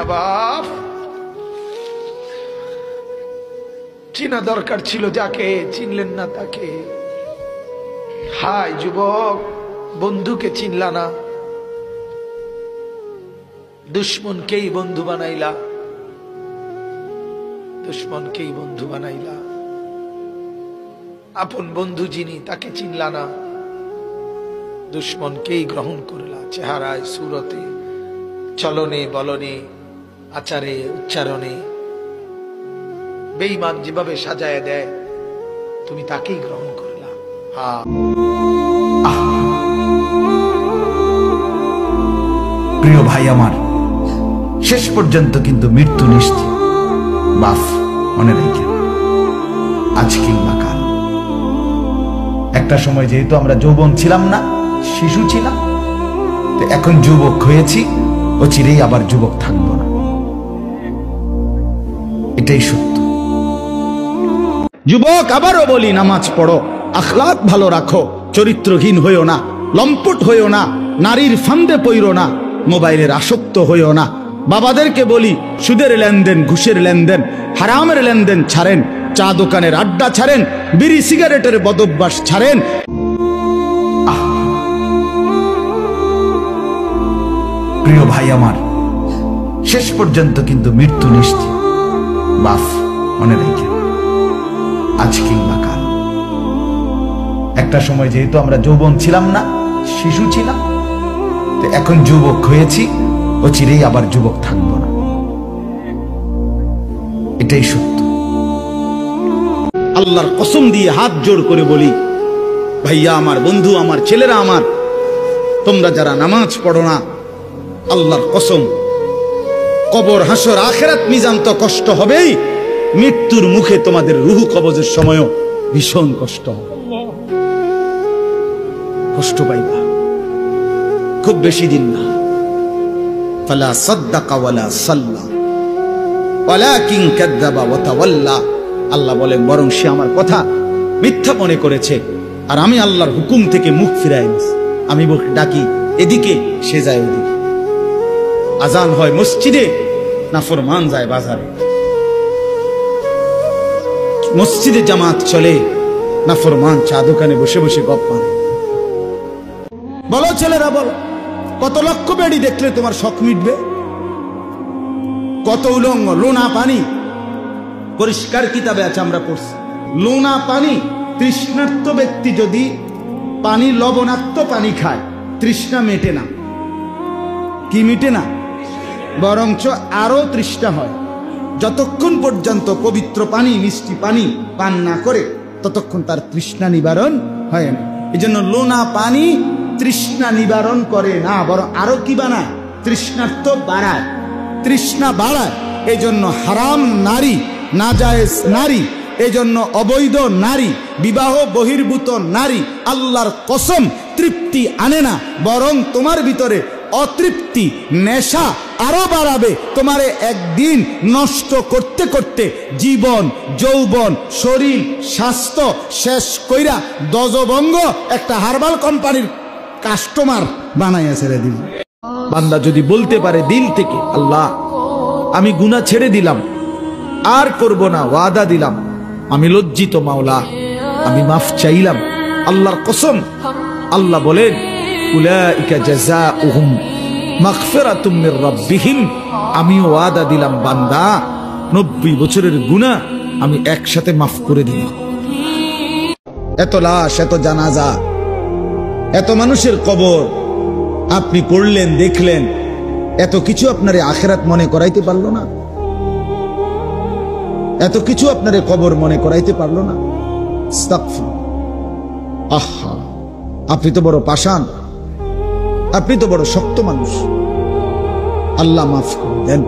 বাপ চিনা দরকার ছিল যাকে, চিনলেন না তাকে। হায় যুবক, বন্ধুকে চিনলা না, দুশ্মনকেই বন্ধু বানাইলা, দুশ্মনকেই বন্ধু বানাইলা। আপন বন্ধু যিনি তাকে চিনলা না, দুশ্মনকেই গ্রহণ করলা। চেহারায়, সুরতে, চলনে বলনে, আচারে উচ্চারণে বেঈমান যেভাবে সাজায় দেয়, তুমি তাকেই গ্রহণ করলা। প্রিয় ভাই আমার, শেষ পর্যন্ত কিন্তু মৃত্যু নিশ্চিত। বাফ মনে রেখে, আজ কিংবা কাল। একটা সময় যেহেতু আমরা যৌবন ছিলাম না, শিশু ছিলাম, তো এখন যুবক হয়েছি, ও চিরেই আবার যুবক থাকবো না, এটাই সত্য। যুবক আবারও বলি, নামাজ পড়ো, আখলাক ভালো রাখো, চরিত্রহীন হইও না, লম্পট হইও না, নারীর ফান্দে পইরো না, মোবাইলের আসক্ত হইও না। বাবাদেরকে বলি, সুদের লেনদেন, ঘুষের লেনদেন, হারামের লেনদেন ছাড়েন, চা দোকানের আড্ডা ছাড়েন, বিড়ি সিগারেটের বদভ্যাস ছাড়েন। প্রিয় ভাই আমার, শেষ পর্যন্ত কিন্তু মৃত্যু নিশ্চিত। বাফ মনে রেখে, আজ কিংবা কাল। একটা সময় যেহেতু আমরা যৌবন ছিলাম না, শিশু ছিলাম, তো এখন যুবক হয়েছি, ও চিরেই আবার যুবক থাকবো না, এটাই সত্য। আল্লাহর কসম দিয়ে হাত জোড় করে বলি, ভাইয়া আমার, বন্ধু আমার, ছেলেরা আমার, তোমরা যারা নামাজ পড়ো না, আল্লাহর কসম, কবর, হাসর, আখিরাত, মিজান তো কষ্ট হবেই, মৃত্যুর মুখে তোমাদের রুহু কবজের সময়ও ভীষণ কষ্ট হবে, কষ্ট পাইবা, খুব বেশি দিন না। ফালা সাদ্দাকা ওয়ালা সাল্লা ওয়ালাকিন কাযাবা ওয়া তাওয়াল্লা। আল্লাহ বলেন, বরং সে আমার কথা মিথ্যা মনে করেছে, আর আমি আল্লাহর হুকুম থেকে মুখ ফিরাই নিয়েছি। আমি ডাকি এদিকে, সে যায় ওদিকে। আজান হয় মসজিদে, নাফরমান যায় বাজারে। মসজিদে জামাত চলে, নাফরমান চা দোকানে বসে বসে গপ মারে। বলো ছেলেরা, বলো, কত লক্ষ বেড়ি দেখলে তোমার শখ মিটবে? কত উলঙ্গ, লোনা পানি, পরিষ্কার কিতাবে আছে, আমরা পড়ছি, লোনা পানি। তৃষ্ণার্ত ব্যক্তি যদি পানি, লবণাক্ত পানি খায়, তৃষ্ণা মেটে না। কি মিটে না? বরঞ্চ আরো তৃষ্ণা হয়। যতক্ষণ পর্যন্ত পবিত্র পানি, মিষ্টি পানি পান না করে, ততক্ষণ তার তৃষ্ণা নিবারণ হয় না। এই জন্য লোনা পানি তৃষ্ণা নিবারণ করে না, বরং আরো কি বানায়? তৃষ্ণার্ত বাড়ায়, তৃষ্ণা বাড়ায়। এই জন্য হারাম নারী, নাজায়েজ নারী, এই জন্য অবৈধ নারী, বিবাহ বহির্ভূত নারী, আল্লাহর কসম তৃপ্তি আনে না, বরং তোমার ভিতরে অতৃপ্তি, নেশা আরো বাড়াবে। তোমারে একদিন নষ্ট করতে করতে জীবন, যৌবন, শরীর, স্বাস্থ্য শেষ কইরা দজবঙ্গ একটা হার্বাল কোম্পানির কাস্টমার বানাইয়া ছেড়ে দিল। বান্দা যদি বলতে পারে দিল থেকে, আল্লাহ আমি গুনাহ ছেড়ে দিলাম, আর করব না, ওয়াদা দিলাম, আমি লজ্জিত মাওলা, আমি মাফ চাইলাম, আল্লাহর কসম, আল্লাহ বলেন, উলাইকা জাযাউহুম মাগফিরাতুম মির রাব্বিহিম, আমি ওয়াদা দিলাম বান্দা 90 বছরের গুনাহ আমি একসাথে মাফ করে দিলাম। এত লাশ, এত জানাজা, এত মানুষের কবর আপনি পড়লেন, দেখলেন, এত কিছু আপনারে আখিরাত মনে করাইতে পারলো না? এত কিছু আপনারে কবর মনে করাইতে পারলো না? আস্তাগফির। আহা, আপনি তো বড় পাষাণ, আপনি তো বড় শক্ত মানুষ, আল্লাহ মাফ করে দেন।